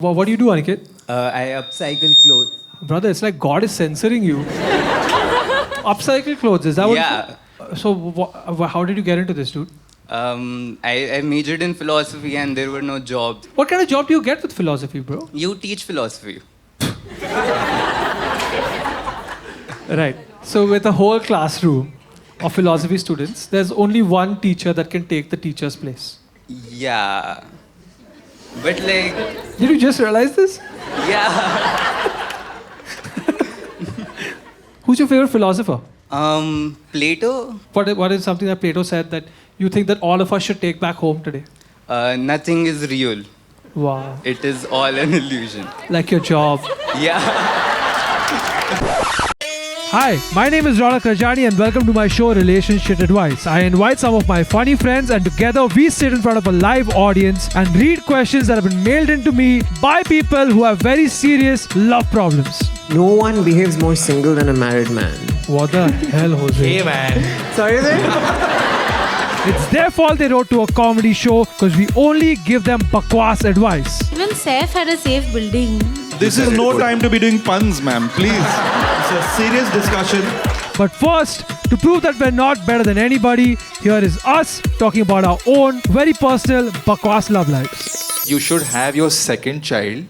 What do you do, Aniket? I upcycle clothes. Brother, it's like God is censoring you. Upcycle clothes, is that what? Yeah. So how did you get into this, dude? I majored in philosophy and there were no jobs. What kind of job do you get with philosophy, bro? You teach philosophy. Right. So with a whole classroom of philosophy students, there's only one teacher that can take the teacher's place. Yeah. But like, Did you just realize this? yeah. Who's your favorite philosopher? Plato? What is something that Plato said that you think that all of us should take back home today? Nothing is real. Wow. It is all an illusion. Like your job. Yeah. Hi, my name is Raunaq Rajani and welcome to my show RelationSh Advice. I invite some of my funny friends and together we sit in front of a live audience and read questions that have been mailed into me by people who have very serious love problems. No one behaves more single than a married man. What the hell, Jose? Hey man. Sorry there? It's their fault they wrote to a comedy show because we only give them bakwas advice. Even Saif had a safe building. This is no time to be doing puns, ma'am. Please. It's a serious discussion. But first, to prove that we're not better than anybody, here is us talking about our own very personal bakwas love lives. You should have your second child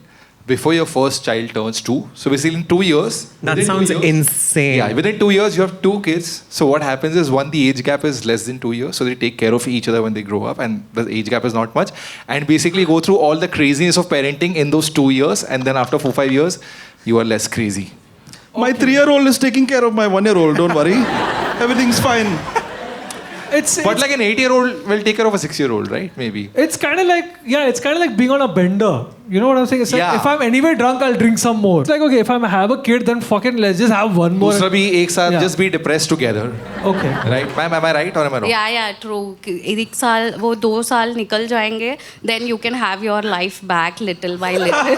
before your first child turns 2. So basically in 2 years. That within sounds 2 years, insane. Yeah, within 2 years you have 2 kids. So what happens is one, the age gap is less than 2 years. So they take care of each other when they grow up and the age gap is not much. And basically go through all the craziness of parenting in those 2 years. And then after 4-5 years, you are less crazy. My 3-year-old is taking care of my 1-year-old. Don't worry. Everything's fine. But like an 8-year-old will take care of a 6-year-old, right? Maybe. It's kind of like being on a bender. You know what I'm saying? It's like Yeah. if I'm anyway drunk, I'll drink some more. It's like, okay, if I have a kid, then fucking let's just have one more. दूसरा भी एक साथ Yeah. just be depressed together. Okay. Right? Ma'am, am I right or am I wrong? Yeah, true. एक साल वो 2 साल निकल जाएंगे, then you can have your life back little by little.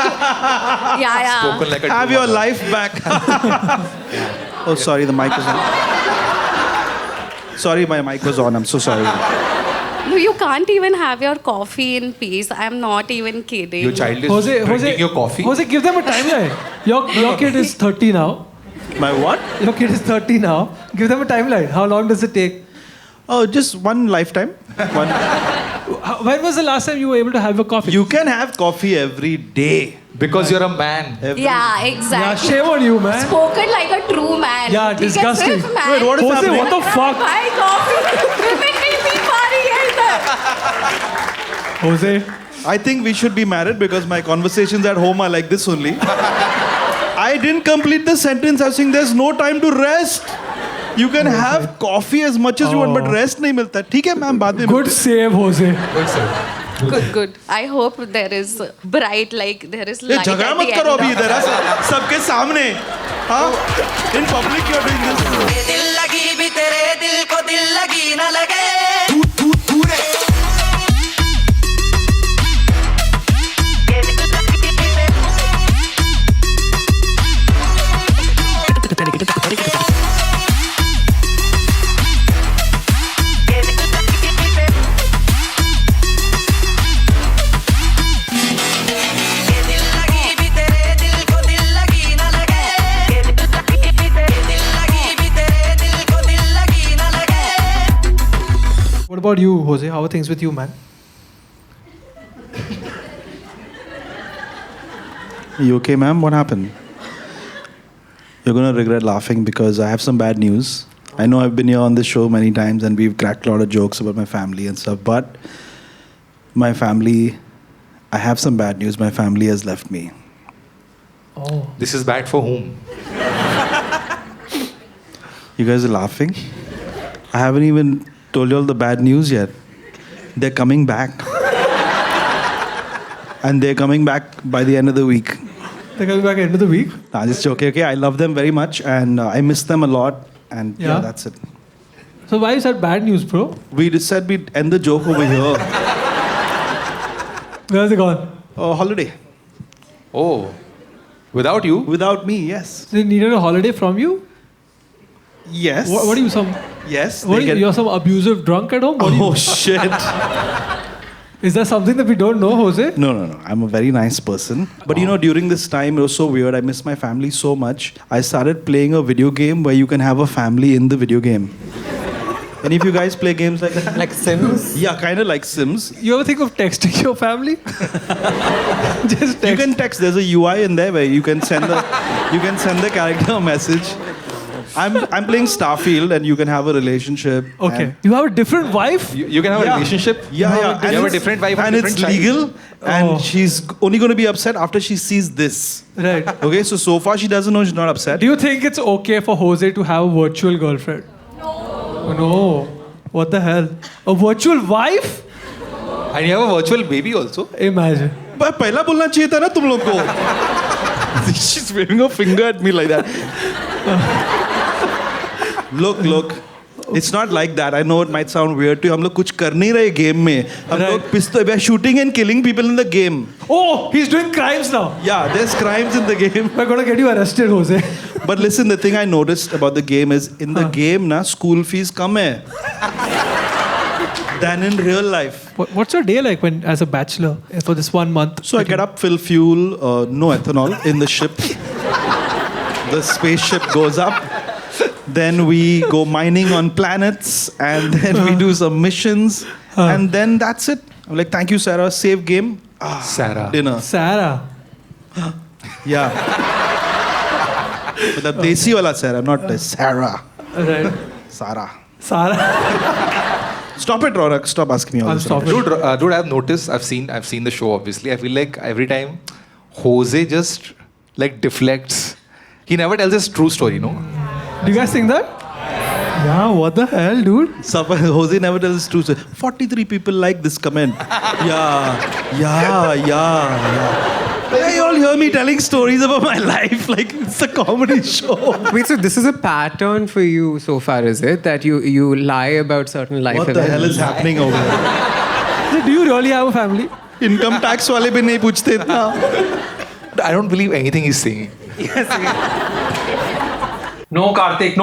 yeah. Spoken like a Have true your mother. life back. Oh, sorry, the mic is on. Sorry, my mic was on. I'm so sorry. No, you can't even have your coffee in peace. I'm not even kidding. Your child is Jose, drinking your coffee. Jose, give them a timeline. Your kid is 30 now. My what? Your kid is 30 now. Give them a timeline. How long does it take? Oh, just one lifetime. One. When was the last time you were able to have a coffee? You can have coffee every day. Because you're a man. Yeah, exactly. Yeah, shame on you, man. Spoken like a true man. Yeah, ठीक है, disgusting. सिर्फ man. Wait, what is Jose, happening? what the fuck? भाई coffee. Women नहीं P पा रही है इधर. Jose. I think we should be married because my conversations at home are like this only. I didn't complete the sentence. I was saying there's no time to rest. You can have coffee as much as you want, but rest नहीं मिलता. ठीक है ma'am बाद में Good save, Jose. Good. I hope there is bright, like there is ये light at झगड़ा the मत end करो of अभी इधर हाँ? सबके सामने हाँ in public you're doing this. दिल लगी भी तेरे दिल को दिल लगी न लगे What about you, Jose? How are things with you, man? You okay, ma'am? What happened? You're gonna regret laughing because I have some bad news. I know I've been here on this show many times and we've cracked a lot of jokes about my family and stuff, but my family, I have some bad news. My family has left me. Oh. This is bad for whom? You guys are laughing? I haven't even told you all the bad news yet. They're coming back. And they're coming back by the end of the week. They're coming back at the end of the week? Nah, just joking. Okay, I love them very much and I miss them a lot. And yeah, Yeah? that's it. So why is that bad news, bro? We just said we'd end the joke over here. Where's it gone? Oh, holiday. Oh. Without you? Without me, yes. They needed a holiday from you? Yes. What are you, some... Yes. What they are you, you're some abusive drunk at home? What are you- Oh, shit. Is there something that we don't know, Jose? No. I'm a very nice person. But during this time, it was so weird. I miss my family so much. I started playing a video game where you can have a family in the video game. Any of you guys play games like that? Like Sims? Yeah, kind of like Sims. You ever think of texting your family? Just text. You can text. There's a UI in there where you can send the character a message. I'm playing Starfield, and you can have a relationship. Okay. and- You have a different wife? You can have a relationship. Yeah. You And have a it's- different wife and and different it's child. legal. Oh. And she's only going to be upset after she sees this. Right. Okay, so far she doesn't know, she's not upset. Do you think it's okay for Jose to have a virtual girlfriend? No. What the hell? A virtual wife? And you have a virtual baby also. Imagine. But पहला बोलना चाहिए था ना तुम लोग को. She's waving her finger at me like that. Look. It's not like that. I know it might sound weird to you. हम लोग कुछ कर नहीं रहे गेम में. हम लोग we are shooting and killing people in the game. Oh, he's doing crimes now. Yeah, there's crimes in the game. We're gonna get you arrested, Jose. But listen, the thing I noticed about the game is in the game na school fees कम है than in real life. What's your day like when, as a bachelor, for this 1 month? So I get up, fill fuel, no ethanol in the ship. The spaceship goes up. Then we go mining on planets, and then we do some missions, and then that's it. I'm like, thank you, Sarah. Save game. Sarah. Dinner. Sarah. Yeah. But the desi wala Sarah, not the Sarah. Right. Sarah. Sarah. Stop it, Raunaq. Stop asking me all I'll this. stop it. Dude, I've noticed. I've seen the show. Obviously, I feel like every time Jose just like deflects. He never tells his true story. No. Do you guys think that? Yeah, what the hell, dude? Jose never tells his truth. 43 people like this comment. Yeah. You all hear me telling stories about my life like it's a comedy show. Wait, so this is a pattern for you so far, is it? That you lie about certain life What events? the hell is happening over here? Do you really have a family? Income tax वाले भी नहीं पूछते इतना. I don't believe anything he's saying. No, Karthik,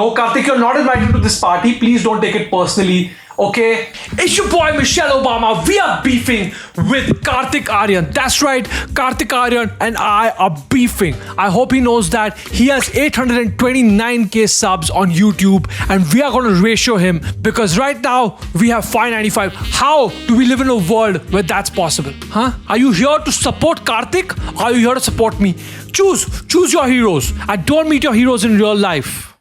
you're not invited to this party. Please don't take it personally, okay? It's your boy Michelle Obama. We are beefing with Karthik Aryan. That's right, Karthik Aryan and I are beefing. I hope he knows that he has 829k subs on YouTube, and we are going to ratio him because right now we have 595. How do we live in a world where that's possible? Huh? Are you here to support Karthik? Or are you here to support me? Choose your heroes. I don't meet your heroes in real life.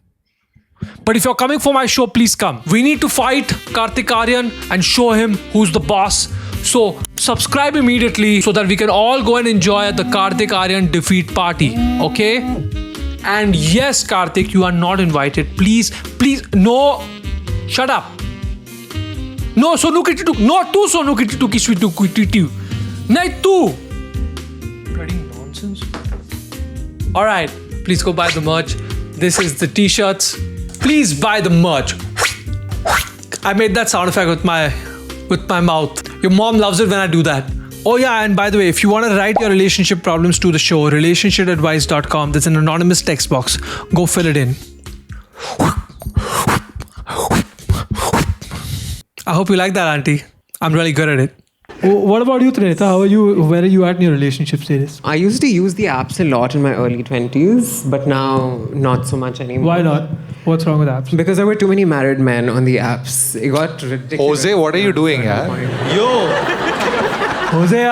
But if you're coming for my show, please come. We need to fight Karthik Aryan and show him who's the boss. So subscribe immediately so that we can all go and enjoy the Karthik Aryan defeat party. Okay? And yes, Karthik, you are not invited. Please, no. Shut up. No, Sonu Kriti tu. No, tu Sonu Kriti tu kishwi tu Kriti. Nahi tu. Spreading nonsense. Alright, please go buy the merch. This is the t-shirts. Please buy the merch. I made that sound effect with my mouth. Your mom loves it when I do that. Oh yeah, and by the way, if you want to write your relationship problems to the show, relationshipadvice.com, there's an anonymous text box. Go fill it in. I hope you like that, auntie. I'm really good at it. What about you, Trinita? How are you? Where are you at in your relationship status? I used to use the apps a lot in my early 20s, but now not so much anymore. Why not? What's wrong with apps? Because there were too many married men on the apps. It got ridiculous. Jose, what are you doing, yaar? Yo, Jose,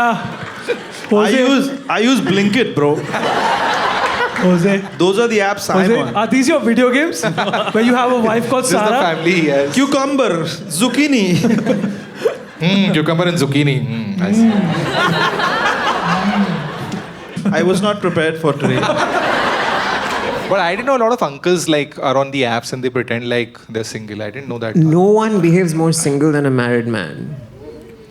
I use Blinkit, bro. Jose. Those are the apps I'm Jose, on. are these your video games? Where you have a wife called This is the Sarah? family he has. Cucumber, zucchini. Cucumber and zucchini. I see. I was not prepared for today. But I didn't know a lot of uncles like are on the apps and they pretend like they're single. I didn't know that. No one behaves more single than a married man.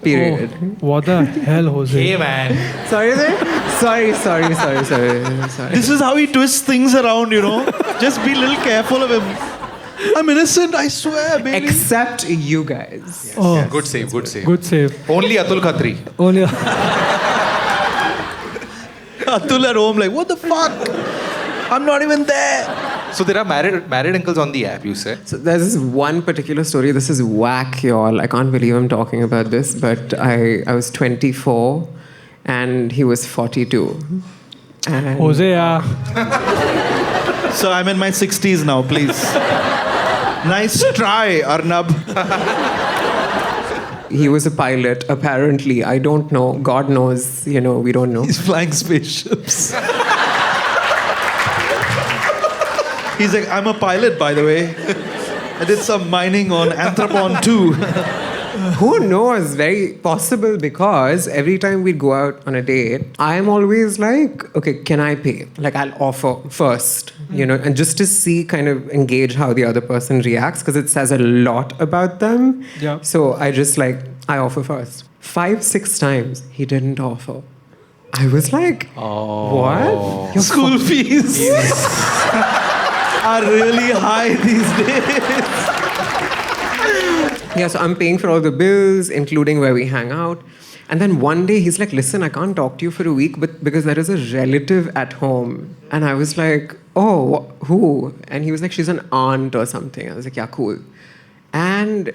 Period. Oh, what the hell, Jose? Hey man. Sorry, sir? Sorry. This is how he twists things around, Just be a little careful of him. I'm innocent, I swear, baby. Except you guys. Oh, Yeah, good save. good save. Only Atul Khatri. Only. Atul at home like, what the fuck? I'm not even there. So there are married uncles on the app, you said? So there's this one particular story. This is whack, y'all. I can't believe I'm talking about this, but I was 24 and he was 42. And Jose, yeah. So I'm in my 60s now, please. Nice try, Arnab. he was a pilot, apparently. I don't know. God knows. We don't know. He's flying spaceships. He's like, I'm a pilot, by the way. I did some mining on Anthropon 2. Who knows? Very possible, because every time we go out on a date, I'm always like, okay, can I pay? Like, I'll offer first, and just to see, kind of engage how the other person reacts, because it says a lot about them. Yeah. So I offer first. 5-6 times, he didn't offer. I was like, what? Your School fees are really high these days. Yeah, so I'm paying for all the bills, including where we hang out. And then one day he's like, listen, I can't talk to you for a week because there is a relative at home. And I was like, oh, who? And he was like, she's an aunt or something. I was like, yeah, cool. And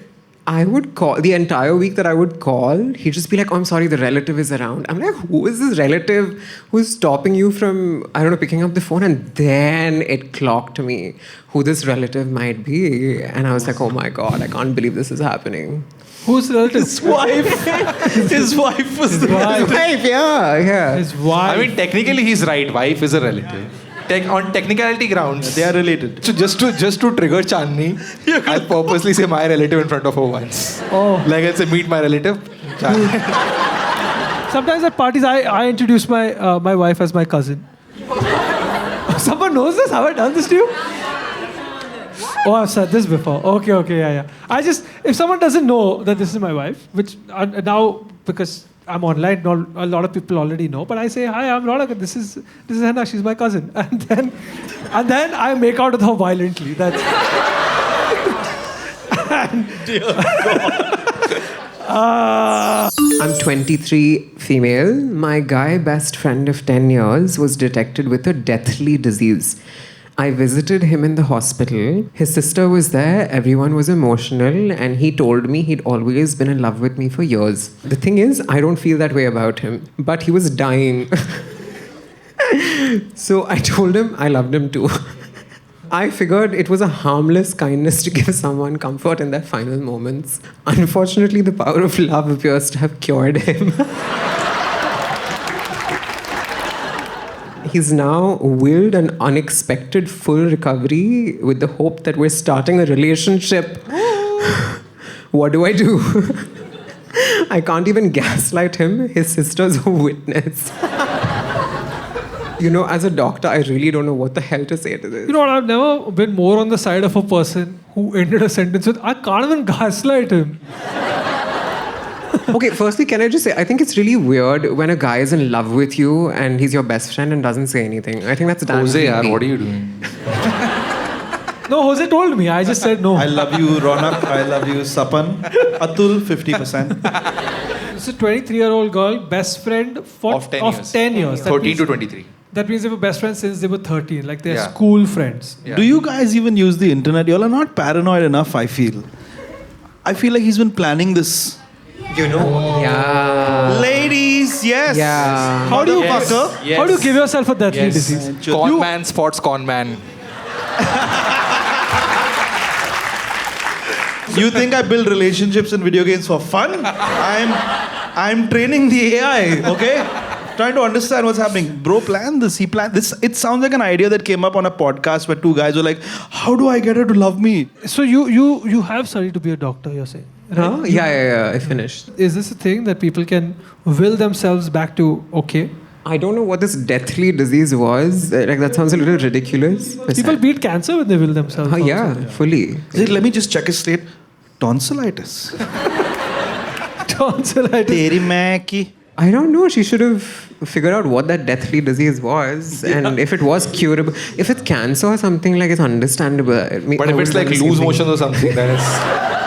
I would call, the entire week that I would call, he'd just be like, oh, I'm sorry, the relative is around. I'm like, who is this relative who's stopping you from, picking up the phone? And then it clocked me who this relative might be. And I was like, oh my God, I can't believe this is happening. Who's the relative? His wife. His wife was the His wife, yeah. His wife. I mean, technically he's right. Wife is a relative. On technicality grounds. They are related. So just to trigger Chandni, I'll purposely say my relative in front of her once. Oh. Like I'll say, meet my relative. Sometimes at parties, I introduce my wife as my cousin. Someone knows this? Have I done this to you? Oh, I've said this before. Okay, yeah. If someone doesn't know that this is my wife, which now, because I'm online, a lot of people already know, but I say, hi, I'm Raunaq, this is Henna, she's my cousin. And then I make out with her violently. That's... Dear God. I'm 23, female. My guy best friend of 10 years was detected with a deathly disease. I visited him in the hospital. His sister was there. Everyone was emotional. And he told me he'd always been in love with me for years. The thing is, I don't feel that way about him. But he was dying. So I told him I loved him too. I figured it was a harmless kindness to give someone comfort in their final moments. Unfortunately, the power of love appears to have cured him. He's now willed an unexpected full recovery with the hope that we're starting a relationship. What do I do? I can't even gaslight him. His sister's a witness. As a doctor, I really don't know what the hell to say to this. You know what? I've never been more on the side of a person who ended a sentence with, I can't even gaslight him. Okay, firstly, can I just say, I think it's really weird when a guy is in love with you and he's your best friend and doesn't say anything. I think that's damn Jose, creepy. what are you doing? No, Jose told me. I just said no. I love you, Raunaq. I love you, Sapan. Atul, 50%. It's a 23-year-old girl, best friend Of 10 years. 10 years. That 13 means- to 23. That means they were best friends since they were 13. Like they're Yeah. school friends. Yeah. Do you guys even use the internet? Y'all are not paranoid enough, I feel. I feel like he's been planning this. Yeah. Ladies, yes. Yeah. How do you Motherfucker. Yes. How do you give yourself a deathly Yes. disease? Con man spots con man. You think I build relationships in video games for fun? I'm training the AI, okay? Trying to understand what's happening. Bro, plan this. He planned this. It sounds like an idea that came up on a podcast where two guys were like, how do I get her to love me? So you have studied to be a doctor, you're saying? Right? Huh? Yeah, I finished. Is this a thing that people can will themselves back to okay? I don't know what this deathly disease was. Like, that sounds a little ridiculous. People beat cancer when they will themselves. Oh, yeah, fully. He's like, let me just check his state. Tonsillitis. Tonsillitis. Teri main ki. I don't know. She should have figured out what that deathly disease was. And if it was curable. If it's cancer or something, like, it's understandable. But if it's like loose motions or something, then it's...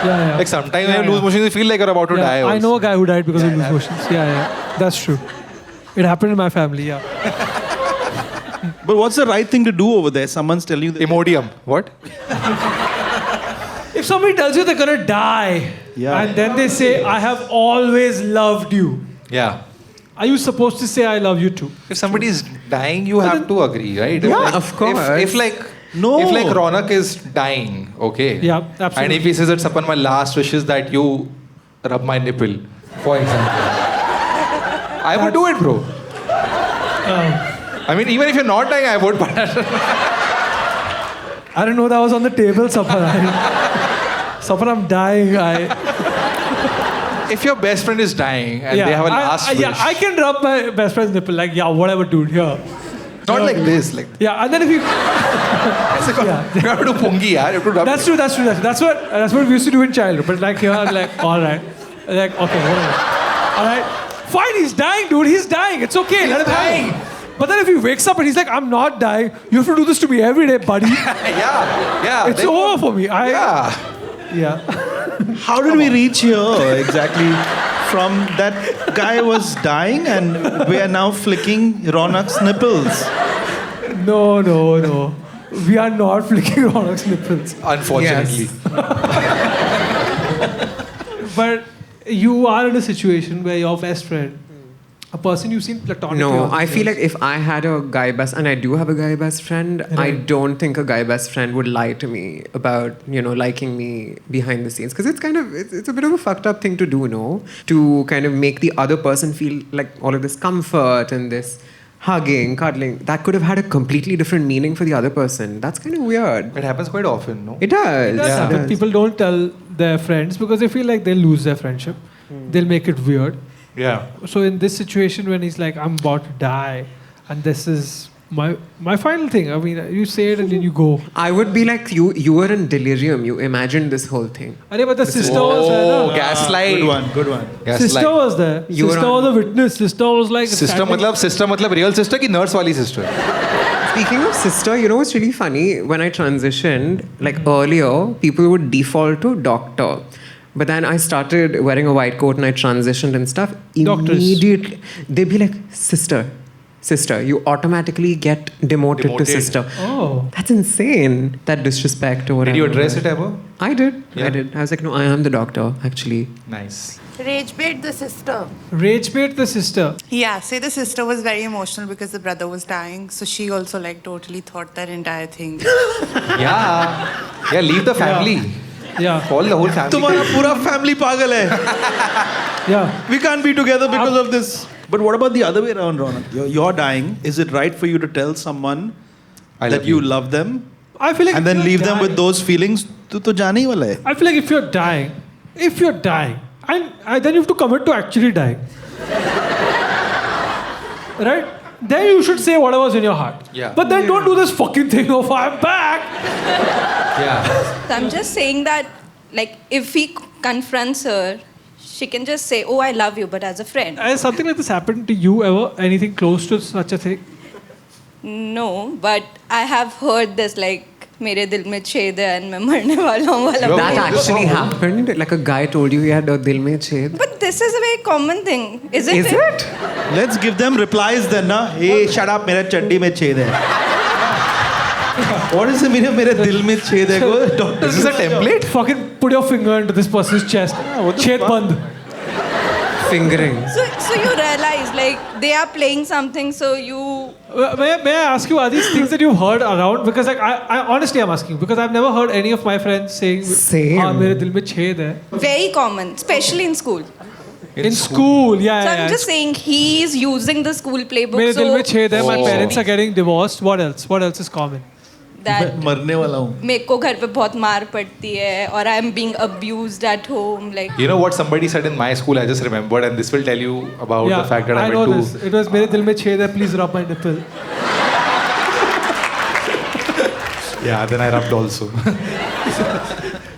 Yeah. Like sometimes when you lose motions, you feel like you're about to die. I also. know a guy who died because of loose motions. Yeah. That's true. It happened in my family, yeah. But what's the right thing to do over there? Someone's telling you that. Imodium. What? If somebody tells you they're gonna die, Yeah. and then they say, I have always loved you, Yeah. are you supposed to say I love you too? If somebody is dying, you have to agree, right? If Yeah, like- of course. If like No. if like Raunaq is dying, okay. Yeah, absolutely. And if he says it's upon my last wishes that you rub my nipple, for example, I would do it, bro. I mean, even if you're not dying, I would. But I didn't know that was on the table, Sapan. Sapan, I'm dying. if your best friend is dying and they have a last wish, Yeah, I can rub my best friend's nipple. Like, yeah, whatever, dude. Here. not like this, like Yeah, and then if you. you have to do pungi, yaar. You have to rub. That's true. That's what we used to do in childhood. But like here, I'm like, all right, like okay, whatever. All right, fine. He's dying, dude. He's dying. It's okay. Let him dying. die. But then if he wakes up and he's like, I'm not dying. You have to do this to me every day, buddy. yeah. It's then- over for me. Yeah. Yeah. How did we reach here exactly? From that guy was dying and we are now flicking Raunaq's nipples. No. We are not flicking Raunaq's nipples. Unfortunately. But you are in a situation where your best friend, a person you've seen platonically. No, over I the feel years. like if I had a guy best, and I do have a guy best friend, I Right. don't think a guy best friend would lie to me about, liking me behind the scenes. Because it's a bit of a fucked up thing to do, no? To kind of make the other person feel like all of this comfort and this hugging, cuddling. That could have had a completely different meaning for the other person. That's kind of weird. It happens quite often, no? It does. That's It something does. people don't tell their friends because they feel like they'll lose their friendship. They'll make it weird. Yeah. So in this situation when he's like, I'm about to die and this is my final thing. I mean, you say it and then you go. I would be like, you were in delirium. You imagined this whole thing. Arey, but the sister was there. Oh, na? gaslight. Good one. Gaslight. Sister was there. You were Sister on- was a witness. Sister was like... Sister matlab real sister ki nurse wali sister? Speaking of sister, you know what's really funny? When I transitioned, like earlier, people would default to doctor. But then I started wearing a white coat and I transitioned and stuff. Doctors. Immediately, they'd be like, sister. You automatically get demoted to Demoted. sister. Oh. That's insane. That disrespect or whatever. Did you address it ever? I did. Yeah. I did. I was like, no, I am the doctor, actually. Nice. Rage bait the sister. Rage bait the sister. Yeah, say the sister was very emotional because the brother was dying. So she also totally thought that entire thing. Yeah. Yeah, leave the family. Yeah. Call the whole family. तुम्हारा पूरा family पागल है. Yeah. We can't be together because of this. But what about the other way around, Raunaq? You're dying. Is it right for you to tell someone I that love you you. love them I feel like and if then you're leave them dying- with those feelings? तो जाने ही वाला है. I feel like if you're dying, and then you have to commit to actually dying. Right? Then you should say whatever's in your heart. Yeah. But then don't do this fucking thing of I'm back. Yeah. So I'm just saying that, if he confronts her, she can just say, "Oh, I love you," but as a friend. Has something like this happened to you ever? Anything close to such a thing? No, but I have heard this मेरे दिल में छेद है and मैं मरने वाला हूँ वाला. That actually happened. Like a guy told you he had a dil mein ched. But this is a very common thing, isn't Is it? Let's give them replies then, na? Hey, shut up, मेरा चड्डी में छेद है. What is it? मेरे दिल में छेद है. Go, doctor. This is a template? Fucking put your finger into this person's chest. what the Ched fuck? band. Fingering. So you realize they are playing something, so you. May I ask you, are these things that you've heard around? Because I honestly am asking because I've never heard any of my friends saying, Same. "हाँ मेरे दिल में छेद है." Very common, especially in school. In school, yeah. So yeah, I'm just saying he's using the school playbook. मेरे दिल में So छेद है. My Oh. parents are getting divorced. What else? What else is common? that मरने वाला हूँ. मेरे को घर पे बहुत मार पड़ती है और I am being abused at home. You know what somebody said in my school? I just remembered, and this will tell you about the fact that I know went this. It was मेरे दिल में छेद है. Please rub my nipple. Yeah, then I rubbed also.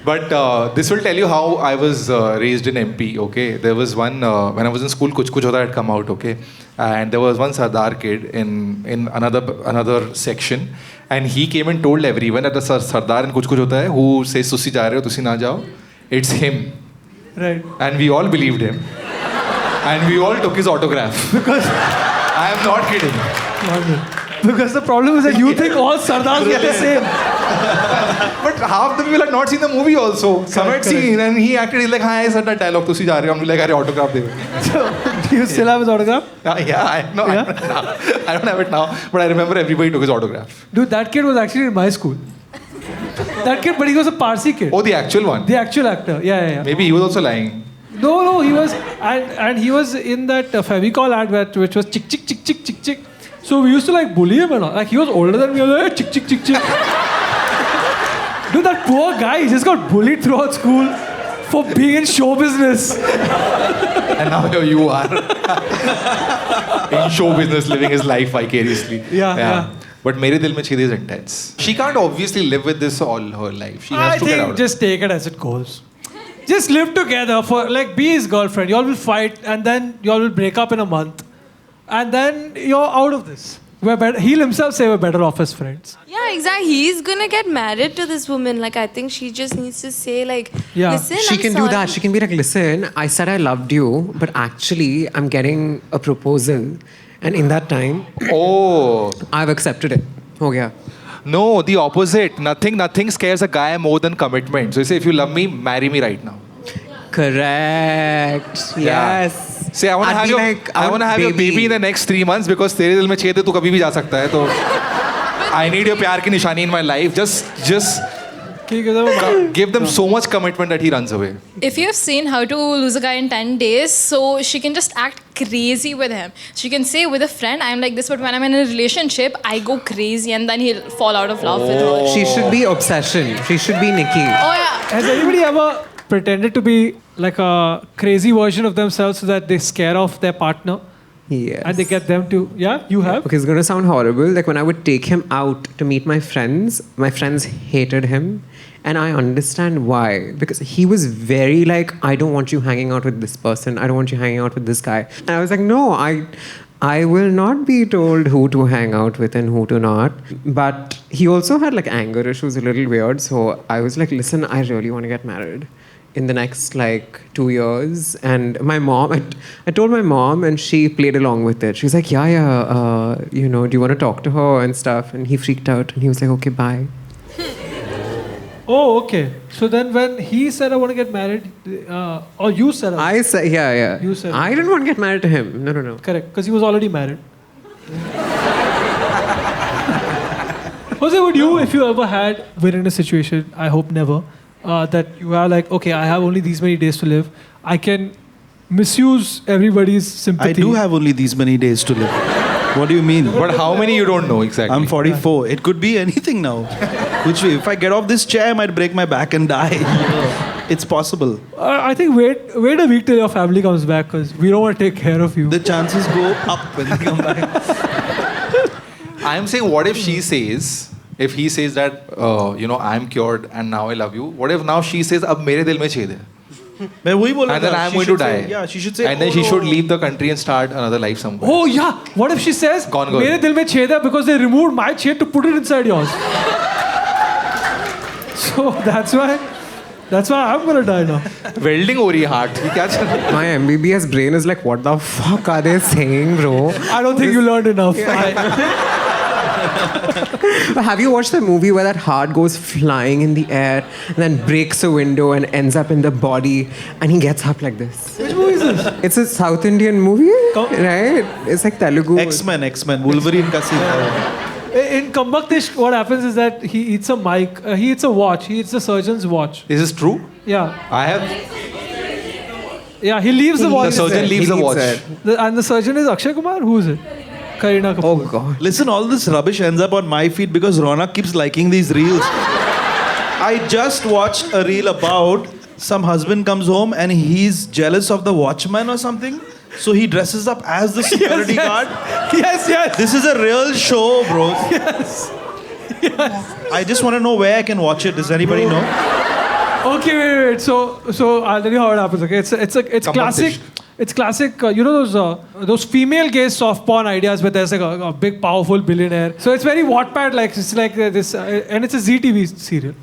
But this will tell you how I was raised in MP, okay? There was one, when I was in school, Kuch Kuch Hota had come out, okay? And there was one Sardar kid in another section. And he came and told everyone that the Sardar in Kuch Kuch Hota hai, who says, Tusi ja rahe ho, tusi na jao. It's him. Right. And we all believed him. And we all took his autograph. Because I am not kidding. Because the problem is that you think all Sardars look the same. But half the people had not seen the movie also. Some had seen, and he acted he's like, "Hi, sir, that dialogue to see ja rahe ho." I'm like, "Arey autograph de." So, do you still have his autograph? Yeah, I don't have it now, but I remember everybody took his autograph. Dude, that kid was actually in my school. That kid, but he was a Parsi kid. Oh, the actual one. The actual actor. Yeah. Maybe he was also lying. No, he was, and he was in that Fevicol ad which was chick chick chick chick chick chick. So we used to like bully him and all. Like he was older than me. I was like, hey, chick chick chick chick. Dude, that poor guy, he just got bullied throughout school for being in show business. And now here you are in show business, living his life vicariously. Yeah. But Mere Dil Mein Chhede is intense. She can't obviously live with this all her life. She has I to get out think of just take it as it goes. Just live together for like be his girlfriend. You all will fight and then you all will break up in a month. And then you're out of this. He'll himself say we're better off as friends. Yeah, exactly. He's gonna get married to this woman. Like, I think she just needs to say, like, Yeah. listen, She I'm can sorry. do that. She can be like, listen, I said I loved you, but actually I'm getting a proposal. And in that time, Oh. I've accepted it. Oh yeah. No, the opposite. Nothing scares a guy more than commitment. So you say, if you love me, marry me right now. Correct. Yes. Say, I want to I'd have be your, like, I want to have your baby in the next 3 months because तेरे दिल में छेद है, तू कभी भी जा सकता है. तो I need your प्यार की निशानी in my life. Just give them so much commitment that he runs away. If you've seen How to Lose a Guy in 10 Days, so she can just act crazy with him. She can say with a friend, I'm like this, but when I'm in a relationship, I go crazy and then he'll fall out of love with her. She should be obsession. She should be Nikki. Oh yeah. Has anybody ever pretended to be like a crazy version of themselves so that they scare off their partner? Yes. And they get them to, yeah, you have? Okay, it's going to sound horrible. Like when I would take him out to meet my friends hated him. And I understand why. Because he was very like, I don't want you hanging out with this person. I don't want you hanging out with this guy. And I was like, no, I will not be told who to hang out with and who to not. But he also had like anger issues, a little weird. So I was like, listen, I really want to get married in the next like 2 years. And my mom, I told my mom and she played along with it. She was like, yeah, do you want to talk to her and stuff? And he freaked out and he was like, okay, bye. Oh, okay. So then when he said, I want to get married, or you said, I said, yeah. You said I didn't want to get married to him. No. Correct, because he was already married. Jose, would you, if you ever been in a situation, I hope never, that you are like, okay, I have only these many days to live. I can misuse everybody's sympathy. I do have only these many days to live. What do you mean? But how many you don't know exactly? I'm 44. It could be anything now. Which way? If I get off this chair, I might break my back and die. It's possible. I think wait a week till your family comes back because we don't want to take care of you. The chances go up when they come back. I'm saying, what if she says, if he says that, I'm cured and now I love you. What if now she says, ab mere dil mein chhed hai. And then I'm going to die. Yeah, she should say. And then she should leave the country and start another life somewhere. Oh yeah. What if she says, Gone. mere dil mein chhed hai because they removed my chhed to put it inside yours. So that's why I'm gonna die now. Welding हो रही है heart. ये क्या चल रहा है? My MBBS brain is like, what the fuck are they saying, bro? I don't think you learned enough. But have you watched the movie where that heart goes flying in the air and then breaks a window and ends up in the body and he gets up like this? Which movie is this? It's a South Indian movie, right? It's like Telugu. X-Men. Wolverine ka scene. In Kambaktish, what happens is that he eats a mic, he eats a watch, he eats the surgeon's watch. Is this true? Yeah. I have. Yeah, he leaves the watch. The surgeon leaves the watch. And the surgeon is Akshay Kumar? Who is it? Kareena Kapoor. Oh God. Listen, all this rubbish ends up on my feed because Raunaq keeps liking these reels. I just watched a reel about some husband comes home and he's jealous of the watchman or something. So he dresses up as the security guard. Yes. This is a real show, bro. Yes. I just want to know where I can watch it. Does anybody know? Okay, wait. So I'll tell you how it happens. Okay, it's classic. It's classic. Those female gaze soft porn ideas where there's like a big powerful billionaire. So it's very Wattpad like. It's like this, and it's a ZTV serial.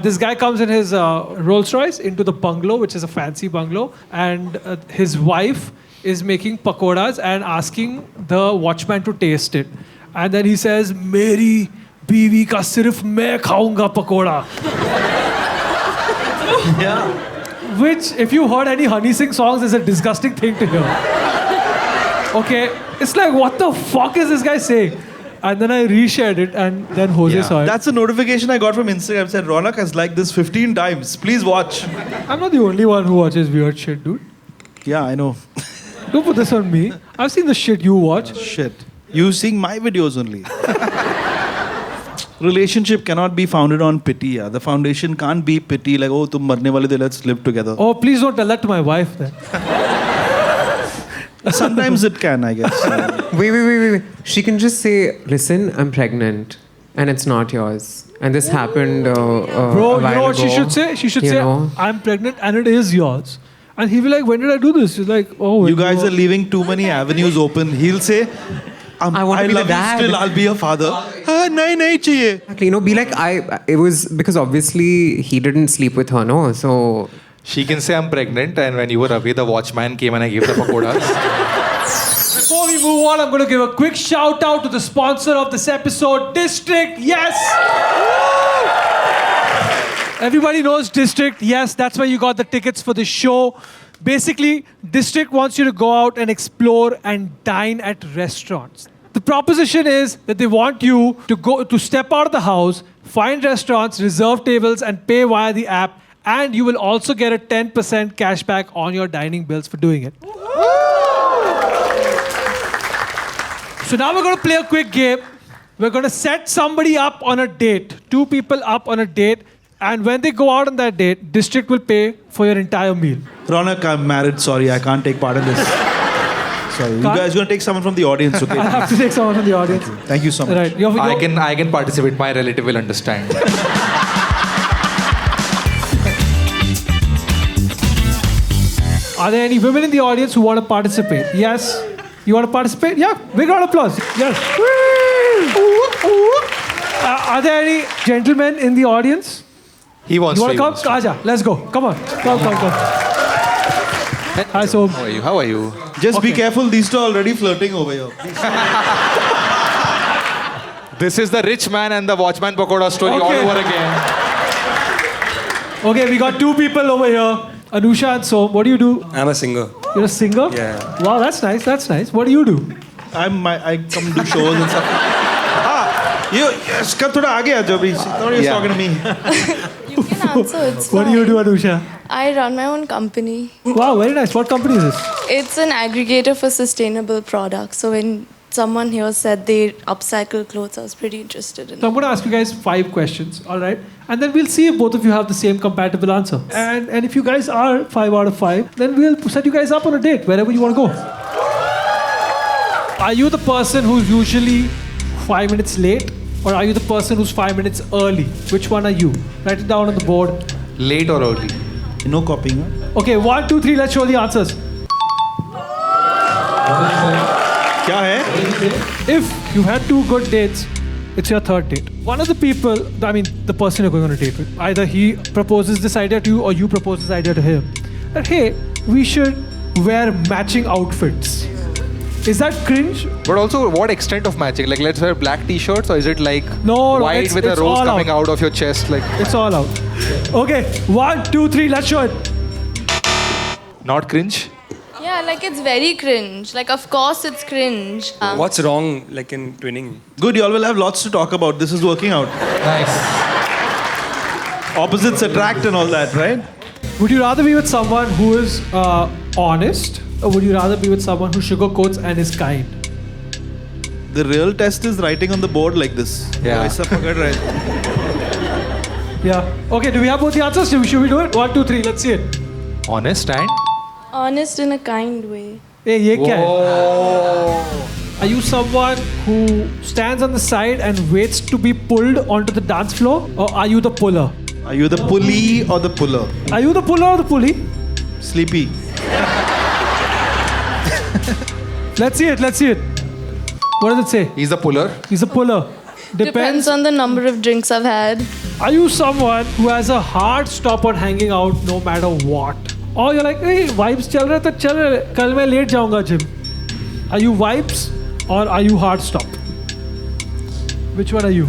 This guy comes in his Rolls Royce into the bungalow, which is a fancy bungalow, and his wife is making pakoras and asking the watchman to taste it. And then he says, "Meri बीवी का सिर्फ मैं खाऊंगा pakoda." Yeah. Which, if you heard any Honey Singh songs, is a disgusting thing to hear. Okay, it's like, what the fuck is this guy saying? And then I reshared it, and then Jose saw it. That's a notification I got from Instagram. It said Raunaq has liked this 15 times. Please watch. I'm not the only one who watches weird shit, dude. Yeah, I know. Don't put this on me. I've seen the shit you watch. Shit. You seeing my videos only. Relationship cannot be founded on pity. Yeah. The foundation can't be pity. Like, oh, tum marne wale the, let's live together. Oh, please don't tell that to my wife then. Sometimes it can, I guess. Wait. She can just say, "Listen, I'm pregnant, and it's not yours. And this happened Bro, a you while know what she ago." should say? She should You say, know? "I'm pregnant and it is yours." And he'll be like, "When did I do this?" She's like, "Oh, You guys are leaving too many avenues open. He'll say, I want to be love the you dad. still, I'll be your father. Nahi chahiye. Exactly. Be like, it was because obviously he didn't sleep with her, no? So She can say I'm pregnant, and when you were away, the watchman came and I gave the pakoras. Before we move on, I'm going to give a quick shout out to the sponsor of this episode, District. Yes! Everybody knows District. Yes, that's why you got the tickets for the show. Basically, District wants you to go out and explore and dine at restaurants. The proposition is that they want you to step out of the house, find restaurants, reserve tables, and pay via the app. And you will also get a 10% cashback on your dining bills for doing it. So now we're going to play a quick game. We're going to set somebody up on a date, 2 people up on a date, and when they go out on that date, District will pay for your entire meal. Raunaq, I'm married. Sorry, I can't take part in this. Sorry. You guys are going to take someone from the audience, okay? I have to take someone from the audience. Thank you so much. Right. I can participate. My relative will understand. Are there any women in the audience who want to participate? Yes? You want to participate? Yeah. Big round of applause. Yes. Are there any gentlemen in the audience? He wants You to. want to come? Aja, let's go. Come on. Come. Hi, Som. How are you? Just be careful. These two are already flirting over here. This is the rich man and the watchman pakoda story all Okay. over again. Okay, we got 2 people over here. Anusha and Som. What do you do? I'm a singer. You're a singer? Yeah. Wow, that's nice. That's nice. What do you do? I come to shows and stuff. You come thoda aage aa jao, please. Nobody's talking to me. You can answer. It's What do you do, Anusha? I run my own company. Wow, very nice. What company is this? It's an aggregator for sustainable products. So when someone here said they upcycle clothes, I was pretty interested in So I'm going to ask you guys 5 questions, all right? And then we'll see if both of you have the same compatible answer. And if you guys are 5 out of 5, then we'll set you guys up on a date, wherever you want to go. Are you the person who's usually 5 minutes late? Or are you the person who's 5 minutes early? Which one are you? Write it down on the board. Late or early? No copying. Huh? Okay, 1, 2, 3, let's show the answers. Kya hai? If you had 2 good dates, it's your 3rd date. One of the people, I mean, the person you're going on a date with, either he proposes this idea to you or you propose this idea to him. That, hey, we should wear matching outfits. Is that cringe? But also, what extent of matching? Like, let's wear black t-shirts, or is it like white with a it's rose all coming out of your chest? Like, It's all out. Okay, 1, 2, 3, let's show it. not cringe? Yeah, like it's very cringe. Like, of course it's cringe. What's wrong, like in twinning? Good, you all will have lots to talk about. This is working out. Nice. Opposites attract and all that, right? Would you rather be with someone who is honest, or would you rather be with someone who sugarcoats and is kind? The real test is writing on the board like this. Yeah. Aisa pakad rahe. Yeah. Okay, do we have both the answers? Should we do it? 1, 2, 3, let's see it. Honest and? Honest in a kind way. Hey, ye kya hai? Are you someone who stands on the side and waits to be pulled onto the dance floor? Or are you the puller? Are you the pulley or the puller? Are you the puller or the pulley? Sleepy. Let's see it, let's see it. What does it say? He's the puller. He's a puller. Depends on the number of drinks I've had. Are you someone who has a hard stop on hanging out no matter what? Or you're like, hey, vibes चल रहा है तो चल रहा है. कल मैं late जाऊँगा gym. Are you vibes or are you hard stop? Which one are you?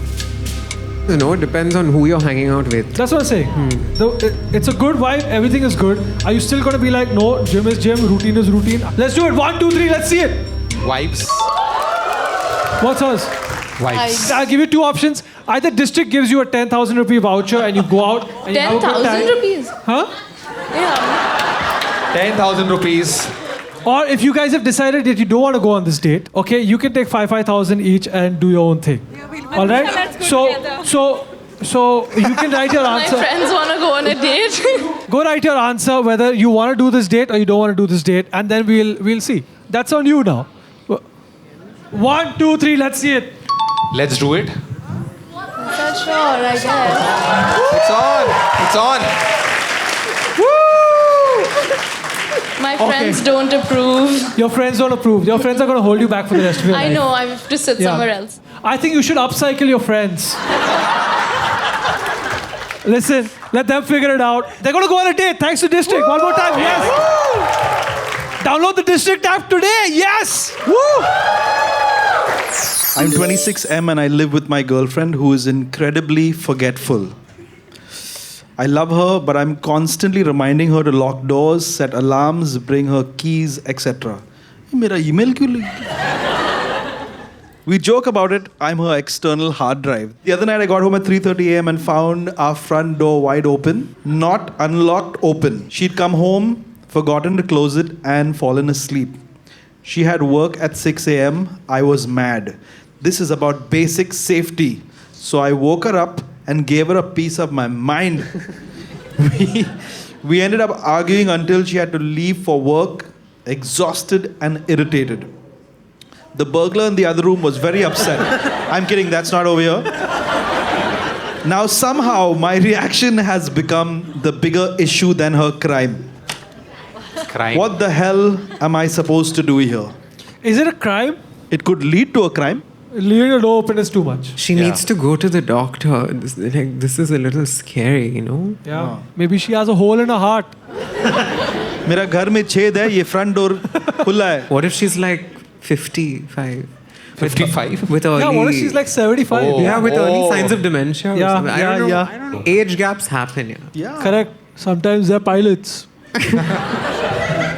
You know, it depends on who you're hanging out with. That's what I'm saying. It's a good vibe. Everything is good. Are you still gonna be like, no, gym is gym, routine is routine? Let's do it. 1, 2, 3. Let's see it. Vibes. What's yours? Vibes. I'll give you 2 options. Either district gives you a 10,000 rupee voucher and you go out and you have a good time. 10,000 rupees? Huh? Yeah. 10,000 rupees. Or if you guys have decided that you don't want to go on this date, okay, you can take 5,000 each and do your own thing. All right? So you can write your answer. My friends want to go on a date. Go write your answer whether you want to do this date or you don't want to do this date, and then we'll see. That's on you now. 1, 2, 3. Let's see it. Let's do it. Not sure, I guess. It's on. It's on. My friends don't approve. Your friends don't approve. Your friends are going to hold you back for the rest of your life. I know, I have to sit somewhere else. I think you should upcycle your friends. Listen, let them figure it out. They're going to go on a date. Thanks to District. One more time. Yes. Download the District app today. Yes. Woo. I'm 26M and I live with my girlfriend who is incredibly forgetful. I love her, but I'm constantly reminding her to lock doors, set alarms, bring her keys, etc. Mera email kyun li? We joke about it. I'm her external hard drive. The other night I got home at 3:30 a.m. and found our front door wide open, not unlocked open. She'd come home, forgotten to close it, and fallen asleep. She had work at 6 a.m. I was mad. This is about basic safety. So I woke her up and gave her a piece of my mind. We ended up arguing until she had to leave for work, exhausted and irritated. The burglar in the other room was very upset. I'm kidding, that's not over here. Now somehow my reaction has become the bigger issue than her crime. Crime. What the hell am I supposed to do here? Is it a crime? It could lead to a crime. Leaving the door open is too much. She needs to go to the doctor. This is a little scary, you know? Yeah. Maybe she has a hole in her heart. मेरा घर में छेद है, ये front door खुला है. What if she's like 55? 55? With early... Yeah, what if she's like 75? Oh. Yeah, with early signs of dementia. Or Yeah, something. I don't know. yeah. I don't know. Age gaps happen, Yeah. Correct. Sometimes they're pilots.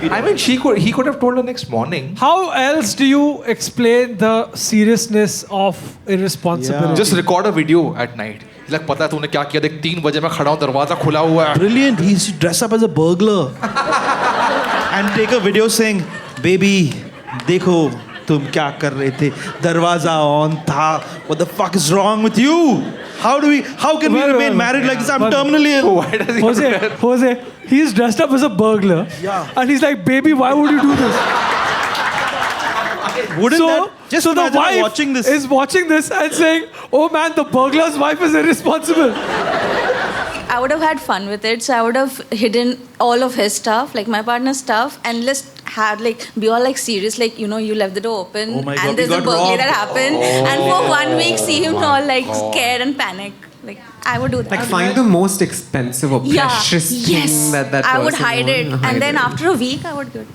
I mean, he could have told her next morning. How else do you explain the seriousness of irresponsibility? Just record a video at night. Like, पता है तूने क्या किया? देख 3 बजे मैं खड़ा हूँ, दरवाजा खुला हुआ है. Brilliant. He's dressed up as a burglar. And take a video saying, baby, देखो तुम क्या कर रहे थे? दरवाजा on था. What the fuck is wrong with you? How can we remain married like this? I'm terminally ill. Why does he Jose, he's dressed up as a burglar. Yeah. And he's like, baby, why would you do this? Wouldn't that just so the imagine wife watching this? is watching this and saying, oh man, the burglar's wife is irresponsible. I would have had fun with it, so I would have hidden all of his stuff, like my partner's stuff, and just had be all serious, you left the door open, Oh my God, and there's we a got burglary robbed. that happened, and for 1 week see him all scared and panic. I would do that. find the most expensive or precious thing that I would person hide it, wants. and then after a week I would do it.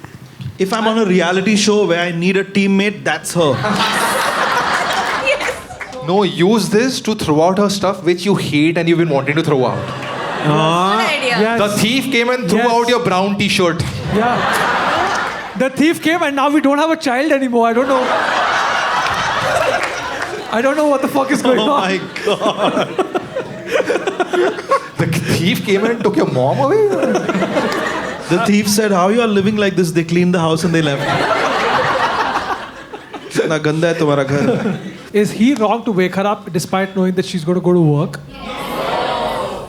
If I'm on a reality show where I need a teammate, that's her. No, use this to throw out her stuff which you hate and you've been wanting to throw out. Good idea. Yes. The thief came and threw out your brown t-shirt. Yeah. The thief came and now we don't have a child anymore. I don't know. I don't know what the fuck is going on. Oh my God. The thief came and took your mom away? The thief said, how you are living like this? They cleaned the house and they left. Itna ganda hai tumhara ghar. Is he wrong to wake her up despite knowing that she's going to go to work?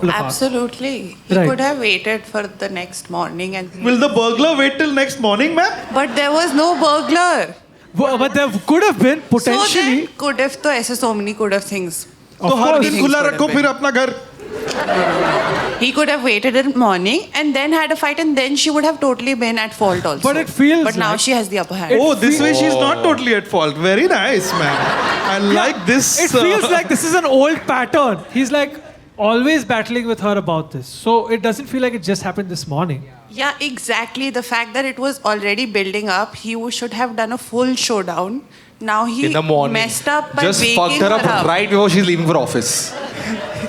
Absolutely. He Right. could have waited for the next morning and... Will the burglar wait till next morning, ma'am? But there was no burglar. But there could have been potentially. So then, could have to ऐसे so many could have things. तो हर दिन खुला रखो फिर अपना घर. He could have waited in morning and then had a fight, and then she would have totally been at fault also. But it feels But now like- she has the upper hand. Oh, this way she's not totally at fault. Very nice, man. I like this. It feels like this is an old pattern. He's always battling with her about this. So it doesn't feel like it just happened this morning. Yeah, exactly. The fact that it was already building up, he should have done a full showdown. Now he In the morning. messed up by Just waking fucked her up up. right before she's leaving for office.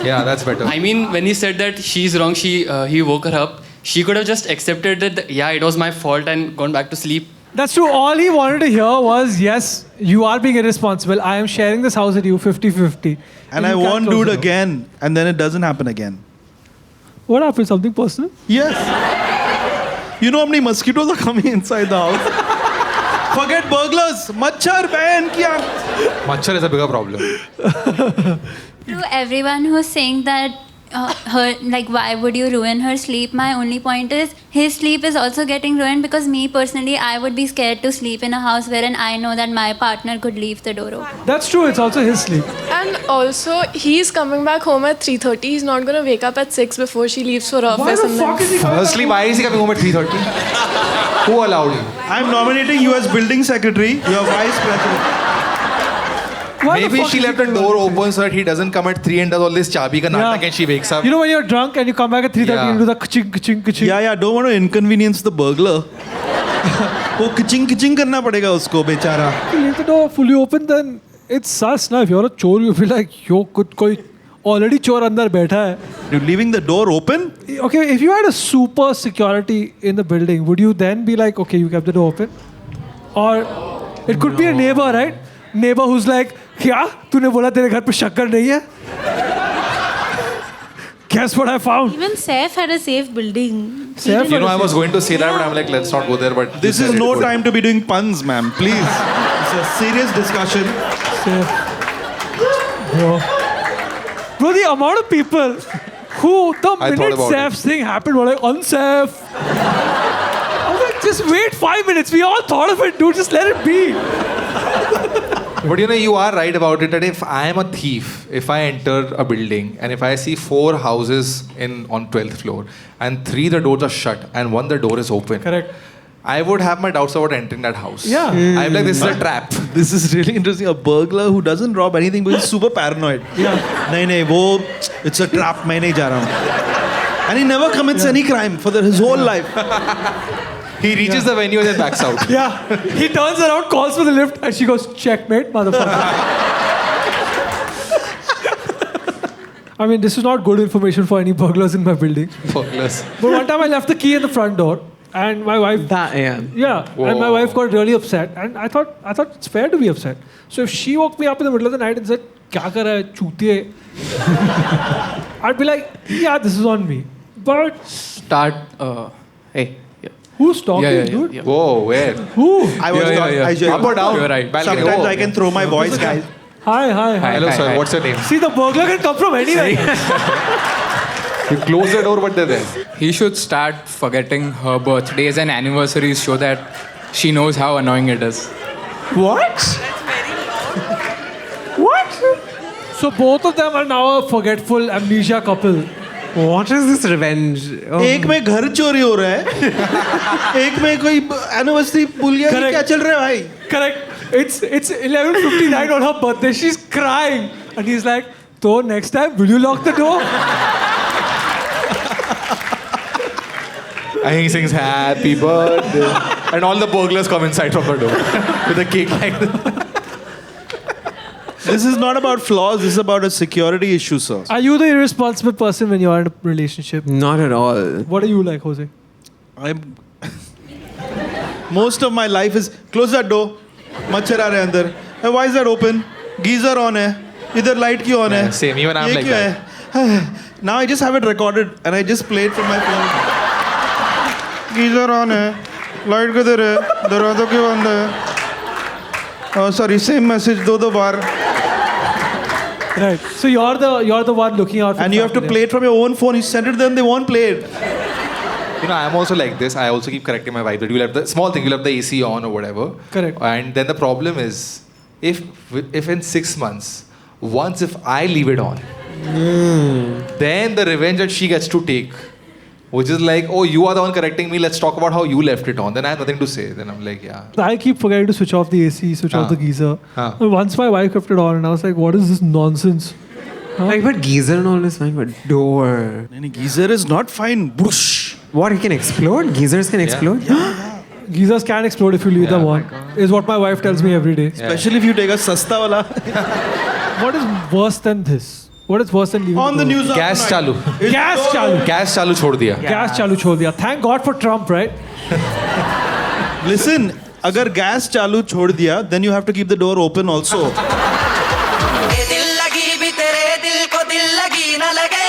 Yeah, that's better. I mean, when he said that she's wrong, he woke her up. She could have just accepted that, yeah, it was my fault and gone back to sleep. That's true. All he wanted to hear was, yes, you are being irresponsible. I am sharing this house with you 50-50. And I you can't won't close do the it door. again. And then it doesn't happen again. What happened? Something personal? Yes. You know how many mosquitoes are coming inside the house? Forget burglars. Machhar ban kiya. Machhar is a bigger problem. To everyone who's saying that why would you ruin her sleep? My only point is his sleep is also getting ruined because me personally, I would be scared to sleep in a house wherein I know that my partner could leave the door open. That's true. It's also his sleep. And also, he's coming back home at 3:30. He's not going to wake up at 6 before she leaves for office. Why the fuck is he coming Firstly, why is he coming home at 3:30? Who allowed him? I'm nominating you as building secretary. You're vice president. Why the Maybe fuck she is he left the coming door back? open so that he doesn't come at 3 and does all this chabi ka natak and she wakes up. You know when you're drunk and you come back at 3:30 Yeah. and do the ka-ching, ka-ching, ka-ching. Yeah, don't want to inconvenience the burglar. वो किचिंग किचिंग करना पड़ेगा उसको बेचारा. If you leave the door fully open, then it's sus now. If you're a chore, you feel like, yo, koi already chore andar baitha hai. You're leaving the door open? Okay, if you had a super security in the building, would you then be like, okay, you kept the door open? Or it could be a neighbor, right? Neighbor who's like, क्या तूने बोला तेरे घर पे शक्कर नहीं है? Guess what I found? Even Saif had a safe building. Saif You know, I was going to say that, but I'm like, let's not go there. But This you is said no it good. time to be doing puns, ma'am. Please. It's a serious discussion. Bro, the amount of people who, the I thought minute about Saif's thing happened, were like, unsafe. I was like, just wait 5 minutes. We all thought of it, dude. Just let it be. But you know, you are right about it that if I am a thief, if I enter a building and if I see 4 houses on 12th floor and 3 the doors are shut and 1 the door is open. Correct. I would have my doubts about entering that house. Yeah. I'm like, this is a trap. This is really interesting. A burglar who doesn't rob anything but he's super paranoid. Yeah. नहीं, it's a trap. मैं नहीं जा रहा हूँ. And he never commits any crime for his whole life. He reaches the venue and then backs out. Yeah. He turns around, calls for the lift, and she goes, checkmate, motherfucker. I mean, this is not good information for any burglars in my building. Burglars. But one time I left the key in the front door, and my wife... Yeah. Whoa. And my wife got really upset, and I thought it's fair to be upset. So if she woke me up in the middle of the night and said, "Kya kar raha hai, chutiye?" I'd be like, yeah, this is on me. But... Hey. Who's talking, dude? Yeah. Whoa, where? Who? I was Up or down? You're right. Balcony. Sometimes Oh. I can throw my voice, guys. Hi. Hello, sir. What's your name? See, the burglar can come from anywhere. You close the door, but they're there. He should start forgetting her birthdays and anniversaries so that she knows how annoying it is. What? What? So both of them are now a forgetful amnesia couple. What is this revenge? Oh. एक में घर चोरी हो रहा है. एक में कोई anniversary भूल गया कि क्या चल रहा है भाई? Correct. It's 11:59 on her birthday. She's crying, and he's like, "So next time, will you lock the door?" And he sings happy birthday. And all the burglars come inside from the door with a cake like that. This is not about flaws. This is about a security issue, sir. Are you the irresponsible person when you're in a relationship? Not at all. What are you like, Jose? Most of my life is close that door. मच्छर आ रहे हैं अंदर. Hey, why is that open? Geyser on है. इधर light क्यों on है? Yeah, same. Even I'm ये like क्यों that. है? Now I just have it recorded and I just play it from my phone. Geyser on है. Light किधर है? दरवाजा क्यों बंद है? Oh, sorry, same message दो बार. Right. So you're the one looking out for And you have to play it from your own phone. You send it to them, they won't play it. You know, I'm also like this. I also keep correcting my wife that you'll have the small thing, you'll have the AC on or whatever. Correct. And then the problem is, if in 6 months, once if I leave it on, then the revenge that she gets to take, which is like, oh, you are the one correcting me, let's talk about how you left it on. Then I have nothing to say. Then I'm like, yeah. I keep forgetting to switch off the AC, switch off the geyser. And once my wife kept it on, and I was like, what is this nonsense? Like, but geyser and all is fine, but door. Geyser is not fine. Bush. What, he can explode? Geezers can explode? Geezers can explode if you leave them on. Is what my wife tells me every day. Especially if you take a sasta wala. What is worse than this? What is worse than leaving On the news. Gas चालू. Gas चालू. Gas चालू छोड़ दिया. Gas चालू छोड़ दिया. Thank God for Trump, right? Listen, अगर gas चालू छोड़ दिया, then you have to keep the door open also. दिल लगी भी तेरे दिल को दिल लगी ना लगे.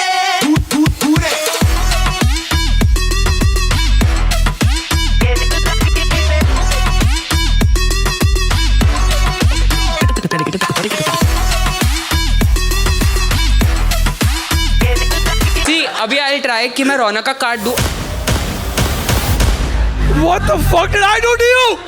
अभी I'll try कि मैं रौनक का कार्ड दूं. What the fuck did I do to you?